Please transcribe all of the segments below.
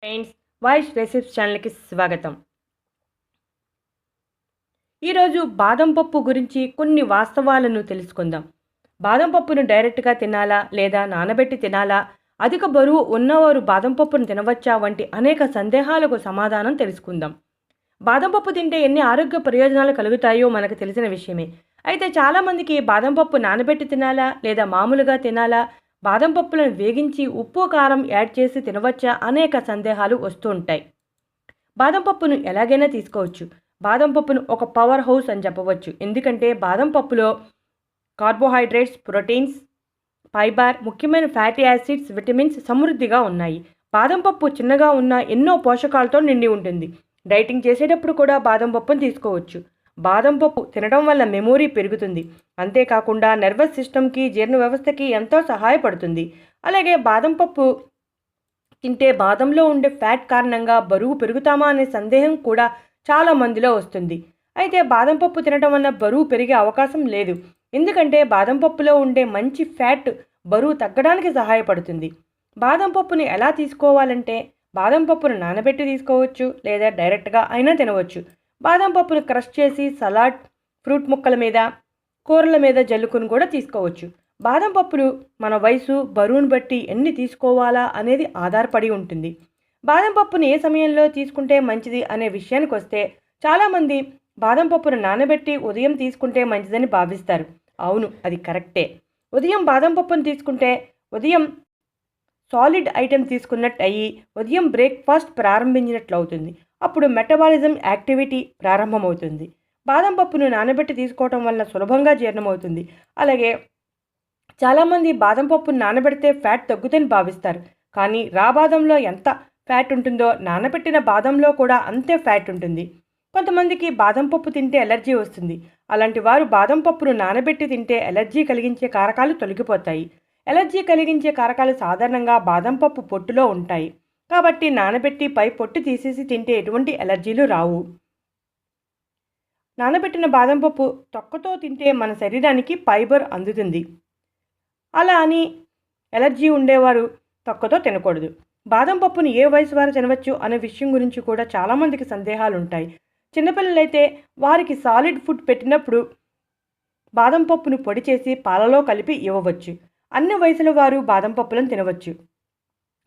Friends, voice recipes ఛానల్కి స్వాగతం. ఈరోజు బాదం పప్పు గురించి కొన్ని వాస్తవాలను తెలుసుకుందాం. బాదం పప్పును డైరెక్ట్గా తినాలా లేదా నానబెట్టి తినాలా, అధిక బరువు ఉన్నవారు బాదం పప్పును తినవచ్చా వంటి అనేక సందేహాలకు సమాధానం తెలుసుకుందాం. బాదం పప్పు తింటే ఎన్ని ఆరోగ్య ప్రయోజనాలు కలుగుతాయో మనకు తెలిసిన విషయమే. అయితే చాలామందికి బాదం పప్పు నానబెట్టి తినాలా లేదా మామూలుగా తినాలా, బాదం పప్పులను వేగించి ఉప్పు కారం యాడ్ చేసి తినవచ్చా అనేక సందేహాలు వస్తూ ఉంటాయి. బాదం పప్పును ఎలాగైనా తీసుకోవచ్చు. బాదం పప్పును ఒక పవర్ హౌస్ అని చెప్పవచ్చు. ఎందుకంటే బాదం పప్పులో కార్బోహైడ్రేట్స్, ప్రోటీన్స్, ఫైబర్, ముఖ్యమైన ఫ్యాటీ యాసిడ్స్, విటమిన్స్ సమృద్ధిగా ఉన్నాయి. బాదం పప్పు చిన్నగా ఉన్న ఎన్నో పోషకాలతో నిండి ఉంటుంది. డైటింగ్ చేసేటప్పుడు కూడా బాదం పప్పును తీసుకోవచ్చు. బాదం పప్పు తినడం వల్ల మెమొరీ పెరుగుతుంది. అంతేకాకుండా నర్వస్ సిస్టమ్కి, జీర్ణ వ్యవస్థకి ఎంతో సహాయపడుతుంది. అలాగే బాదం పప్పు తింటే బాదంలో ఉండే ఫ్యాట్ కారణంగా బరువు పెరుగుతామా అనే సందేహం కూడా చాలా మందిలో వస్తుంది. అయితే బాదం పప్పు తినడం వల్ల బరువు పెరిగే అవకాశం లేదు. ఎందుకంటే బాదం పప్పులో ఉండే మంచి ఫ్యాట్ బరువు తగ్గడానికి సహాయపడుతుంది. బాదం పప్పుని ఎలా తీసుకోవాలంటే బాదం పప్పును నానబెట్టి తీసుకోవచ్చు లేదా డైరెక్ట్గా అయినా తినవచ్చు. బాదం పప్పును క్రష్ చేసి సలాడ్, ఫ్రూట్ ముక్కల మీద, కూరల మీద జల్లుకుని కూడా తీసుకోవచ్చు. బాదం పప్పులు మన వయసు, బరువును బట్టి ఎన్ని తీసుకోవాలా అనేది ఆధారపడి ఉంటుంది. బాదం పప్పును ఏ సమయంలో తీసుకుంటే మంచిది అనే విషయానికి వస్తే చాలామంది బాదం పప్పును నానబెట్టి ఉదయం తీసుకుంటే మంచిదని భావిస్తారు. అవును, అది కరెక్టే. ఉదయం బాదం పప్పును తీసుకుంటే ఉదయం సాలిడ్ ఐటెం తీసుకున్నట్టు అయ్యి ఉదయం బ్రేక్ఫాస్ట్ ప్రారంభించినట్లు అవుతుంది. అప్పుడు మెటబాలిజం యాక్టివిటీ ప్రారంభమవుతుంది. బాదం పప్పును నానబెట్టి తీసుకోవటం వల్ల సులభంగా జీర్ణమవుతుంది. అలాగే చాలామంది బాదం పప్పును నానబెడితే ఫ్యాట్ తగ్గుదని భావిస్తారు. కానీ రా బాదంలో ఎంత ఫ్యాట్ ఉంటుందో నానబెట్టిన బాదంలో కూడా అంతే ఫ్యాట్ ఉంటుంది. కొంతమందికి బాదం పప్పు తింటే ఎలర్జీ వస్తుంది. అలాంటి వారు బాదం పప్పును నానబెట్టి తింటే ఎలర్జీ కలిగించే కారకాలు తొలగిపోతాయి. ఎలర్జీ కలిగించే కారకాలు సాధారణంగా బాదం పప్పు పొట్టులో ఉంటాయి. కాబట్టి నానబెట్టి పై పొట్టు తీసేసి తింటే ఎటువంటి ఎలర్జీలు రావు. నానబెట్టిన బాదం పప్పు తొక్కతో తింటే మన శరీరానికి ఫైబర్ అందుతుంది. అలా అని ఎలర్జీ ఉండేవారు తొక్కతో తినకూడదు. బాదం పప్పుని ఏ వయసు వారు తినవచ్చు అనే విషయం గురించి కూడా చాలామందికి సందేహాలు ఉంటాయి. చిన్నపిల్లలైతే వారికి సాలిడ్ ఫుడ్ పెట్టినప్పుడు బాదం పప్పును పొడి చేసి పాలలో కలిపి ఇవ్వవచ్చు. అన్ని వయసుల వారు బాదం పప్పులను తినవచ్చు.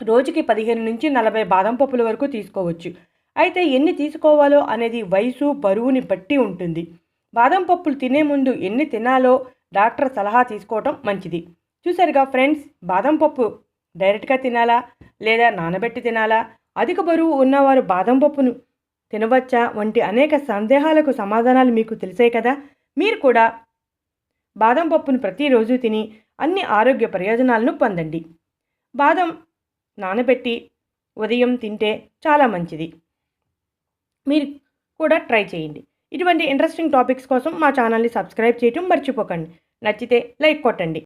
రోజుకి 15 నుంచి 40 బాదం పప్పుల వరకు తీసుకోవచ్చు. అయితే ఎన్ని తీసుకోవాలో అనేది వయసు, బరువుని బట్టి ఉంటుంది. బాదం పప్పులు తినే ముందు ఎన్ని తినాలో డాక్టర్ సలహా తీసుకోవటం మంచిది. చూసారుగా ఫ్రెండ్స్, బాదం పప్పు డైరెక్ట్గా తినాలా లేదా నానబెట్టి తినాలా, అధిక బరువు ఉన్నవారు బాదం పప్పును తినవచ్చా వంటి అనేక సందేహాలకు సమాధానాలు మీకు తెలిసాయి కదా. మీరు కూడా బాదం పప్పును ప్రతిరోజు తిని అన్ని ఆరోగ్య ప్రయోజనాలను పొందండి. బాదం నానబెట్టి ఉదయం తింటే చాలా మంచిది. మీరు కూడా ట్రై చేయండి. ఇటువంటి ఇంట్రెస్టింగ్ టాపిక్స్ కోసం మా ఛానల్ని సబ్స్క్రైబ్ చేయటం మర్చిపోకండి. నచ్చితే లైక్ కొట్టండి.